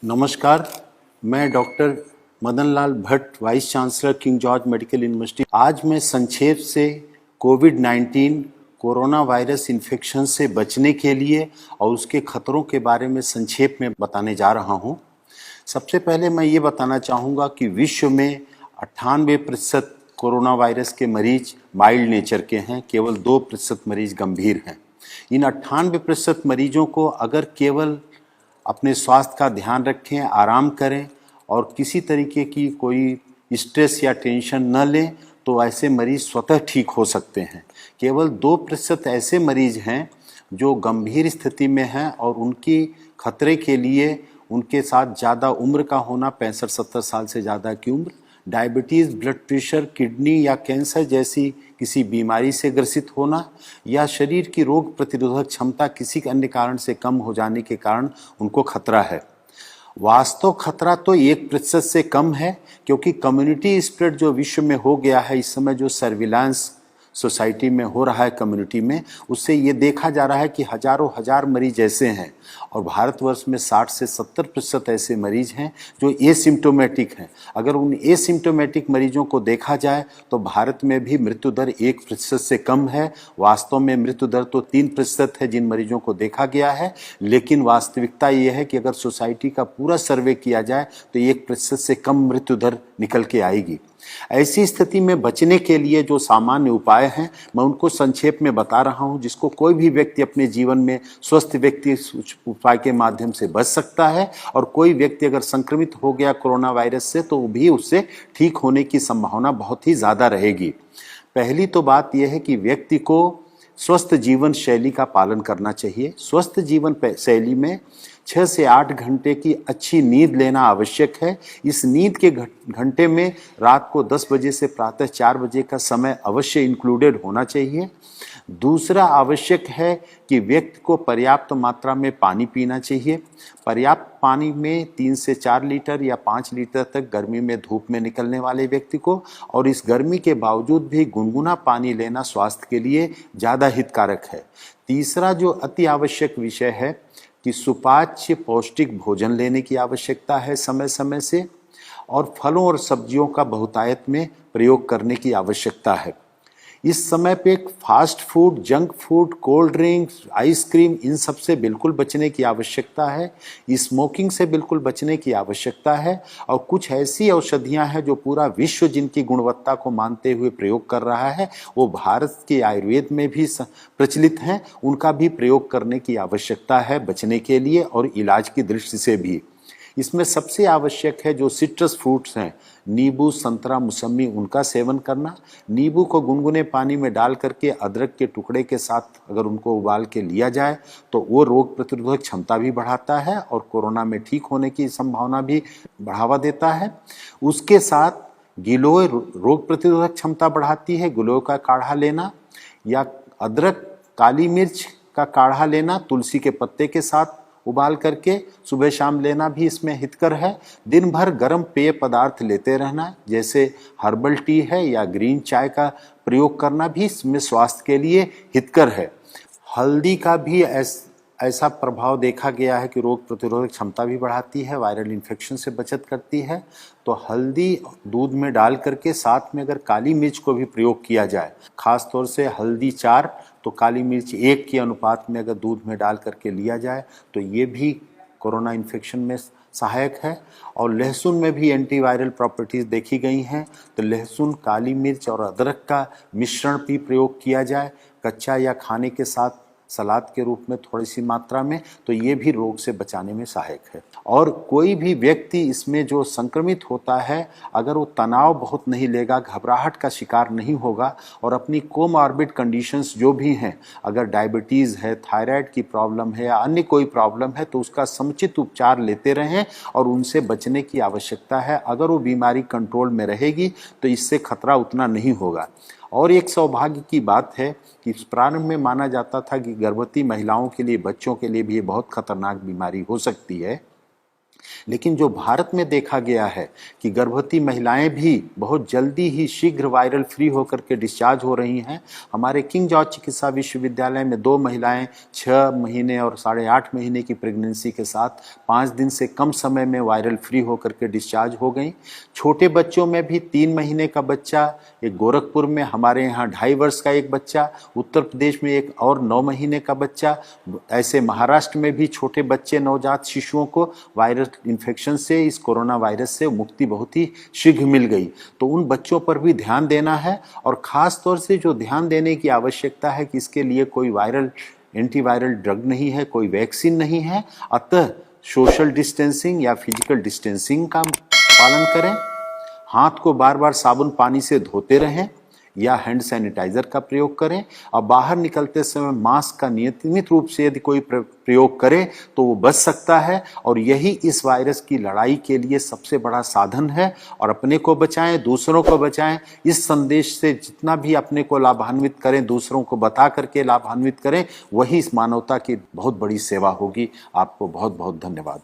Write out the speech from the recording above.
नमस्कार, मैं doctor Madan Lal Bhatt, vice chancellor King George Medical University. आज मैं संक्षेप से कोविड-19 कोरोना वायरस इन्फेक्शन से बचने के लिए और उसके खतरों के बारे में संक्षेप में बताने जा रहा हूं। सबसे पहले मैं ये बताना चाहूँगा कि विश्व में 98% कोरोना वायरस के मरीज माइल्ड नेचर के हैं, केवल 2% मरीज गंभीर हैं। इन 98% मरीजों को अगर केवल अपने स्वास्थ्य का ध्यान रखें, आराम करें और किसी तरीके की कोई स्ट्रेस या टेंशन न लें तो ऐसे मरीज स्वतः ठीक हो सकते हैं। केवल 2% ऐसे मरीज हैं जो गंभीर स्थिति में हैं और उनकी खतरे के लिए उनके साथ ज़्यादा उम्र का होना, 65-70 साल से ज़्यादा की उम्र, डायबिटीज़, ब्लड प्रेशर, किडनी या कैंसर जैसी किसी बीमारी से ग्रसित होना या शरीर की रोग प्रतिरोधक क्षमता किसी अन्य कारण से कम हो जाने के कारण उनको खतरा है। वास्तव खतरा तो 1% से कम है, क्योंकि कम्युनिटी स्प्रेड जो विश्व में हो गया है इस समय, जो सर्विलांस सोसाइटी में हो रहा है कम्युनिटी में, उससे ये देखा जा रहा है कि हजारों हजार मरीज ऐसे हैं और भारतवर्ष में 60 से 70% ऐसे मरीज हैं जो एसिम्टोमेटिक हैं। अगर उन एसिम्टोमेटिक मरीजों को देखा जाए तो भारत में भी मृत्यु दर 1% से कम है। वास्तव में मृत्यु दर तो 3% है जिन मरीजों को देखा गया है, लेकिन वास्तविकता ये है कि अगर सोसाइटी का पूरा सर्वे किया जाए तो 1% से कम मृत्यु दर निकल के आएगी। ऐसी स्थिति में बचने के लिए जो सामान्य उपाय हैं मैं उनको संक्षेप में बता रहा हूं, जिसको कोई भी व्यक्ति अपने जीवन में स्वस्थ व्यक्ति उपाय के माध्यम से बच सकता है। और कोई व्यक्ति अगर संक्रमित हो गया कोरोना वायरस से तो भी उससे ठीक होने की संभावना बहुत ही ज़्यादा रहेगी। पहली तो बात यह है कि व्यक्ति को स्वस्थ जीवन शैली का पालन करना चाहिए। स्वस्थ जीवन शैली में 6 से 8 घंटे की अच्छी नींद लेना आवश्यक है। इस नींद के घंटे में रात को 10 बजे से प्रातः 4 बजे का समय अवश्य इंक्लूडेड होना चाहिए। दूसरा आवश्यक है कि व्यक्ति को पर्याप्त मात्रा में पानी पीना चाहिए। पर्याप्त पानी में 3 से 4 लीटर या 5 लीटर तक गर्मी में धूप में निकलने वाले व्यक्ति को, और इस गर्मी के बावजूद भी गुनगुना पानी लेना स्वास्थ्य के लिए ज़्यादा हितकारक है। तीसरा जो अति आवश्यक विषय है कि सुपाच्य पौष्टिक भोजन लेने की आवश्यकता है समय समय से, और फलों और सब्जियों का बहुतायत में प्रयोग करने की आवश्यकता है। इस समय पे fast food, junk food, cold drinks, ice cream, इन सब से बिल्कुल बचने की आवश्यकता है। स्मोकिंग से बिल्कुल बचने की आवश्यकता है। और कुछ ऐसी औषधियां हैं जो पूरा विश्व जिनकी गुणवत्ता को मानते हुए प्रयोग कर रहा है, वो भारत के आयुर्वेद में भी प्रचलित हैं, उनका भी प्रयोग करने की आवश्यकता है बचने के लिए और इलाज की दृष्टि से भी। इसमें सबसे आवश्यक है जो सिट्रस फ्रूट्स हैं, नींबू, संतरा, मौसमी, उनका सेवन करना। नींबू को गुनगुने पानी में डाल करके अदरक के टुकड़े के साथ अगर उनको उबाल के लिया जाए तो वो रोग प्रतिरोधक क्षमता भी बढ़ाता है और कोरोना में ठीक होने की संभावना भी बढ़ावा देता है। उसके साथ गिलोय रोग प्रतिरोधक क्षमता बढ़ाती है, गिलोय का काढ़ा लेना या अदरक, काली मिर्च का काढ़ा लेना तुलसी के पत्ते के साथ उबाल करके सुबह शाम लेना भी इसमें हितकर है। दिन भर गर्म पेय पदार्थ लेते रहना, जैसे हर्बल टी है या ग्रीन चाय का प्रयोग करना भी इसमें स्वास्थ्य के लिए हितकर है। हल्दी का भी ऐसा प्रभाव देखा गया है कि रोग प्रतिरोधक क्षमता भी बढ़ाती है, वायरल इन्फेक्शन से बचत करती है। तो हल्दी दूध में डाल करके साथ में अगर काली मिर्च को भी प्रयोग किया जाए, खास तौर से हल्दी 4 तो काली मिर्च 1 के अनुपात में अगर दूध में डाल करके लिया जाए तो ये भी कोरोना इन्फेक्शन में सहायक है। और लहसुन में भी एंटीवायरल प्रॉपर्टीज़ देखी गई हैं, तो लहसुन, काली मिर्च और अदरक का मिश्रण भी प्रयोग किया जाए कच्चा या खाने के साथ सलाद के रूप में थोड़ी सी मात्रा में, तो ये भी रोग से बचाने में सहायक है। और कोई भी व्यक्ति इसमें जो संक्रमित होता है अगर वो तनाव बहुत नहीं लेगा, घबराहट का शिकार नहीं होगा और अपनी कोमॉर्बिड कंडीशंस जो भी हैं, अगर डायबिटीज़ है, थायराइड की प्रॉब्लम है या अन्य कोई प्रॉब्लम है, तो उसका समुचित उपचार लेते रहें और उनसे बचने की आवश्यकता है। अगर वो बीमारी कंट्रोल में रहेगी तो इससे खतरा उतना नहीं होगा। और एक सौभाग्य की बात है कि प्रारंभ में माना जाता था कि गर्भवती महिलाओं के लिए, बच्चों के लिए भी ये बहुत खतरनाक बीमारी हो सकती है, लेकिन जो भारत में देखा गया है कि गर्भवती महिलाएं भी बहुत जल्दी ही शीघ्र वायरल फ्री होकर के डिस्चार्ज हो रही हैं। हमारे किंग जॉर्ज चिकित्सा विश्वविद्यालय में 2 महिलाएं 6 महीने और 8.5 महीने की प्रेगनेंसी के साथ 5 दिन से कम समय में वायरल फ्री होकर के डिस्चार्ज हो गई। छोटे बच्चों में भी 3 महीने का बच्चा, एक गोरखपुर में, हमारे यहाँ 2.5 वर्ष का एक बच्चा, उत्तर प्रदेश में एक और 9 महीने का बच्चा, ऐसे महाराष्ट्र में भी छोटे बच्चे नवजात शिशुओं को वायरल इन्फेक्शन से, इस कोरोना वायरस से मुक्ति बहुत ही शीघ्र मिल गई। तो उन बच्चों पर भी ध्यान देना है और ख़ास तौर से जो ध्यान देने की आवश्यकता है कि इसके लिए कोई वायरल एंटीवायरल ड्रग नहीं है, कोई वैक्सीन नहीं है, अतः सोशल डिस्टेंसिंग या फिजिकल डिस्टेंसिंग का पालन करें, हाथ को बार बार साबुन पानी से धोते रहें या हैंड सैनिटाइजर का प्रयोग करें और बाहर निकलते समय मास्क का नियमित रूप से यदि कोई प्रयोग करे तो वो बच सकता है। और यही इस वायरस की लड़ाई के लिए सबसे बड़ा साधन है। और अपने को बचाएं, दूसरों को बचाएं। इस संदेश से जितना भी अपने को लाभान्वित करें, दूसरों को बता करके लाभान्वित करें, वही इस मानवता की बहुत बड़ी सेवा होगी। आपको बहुत बहुत धन्यवाद।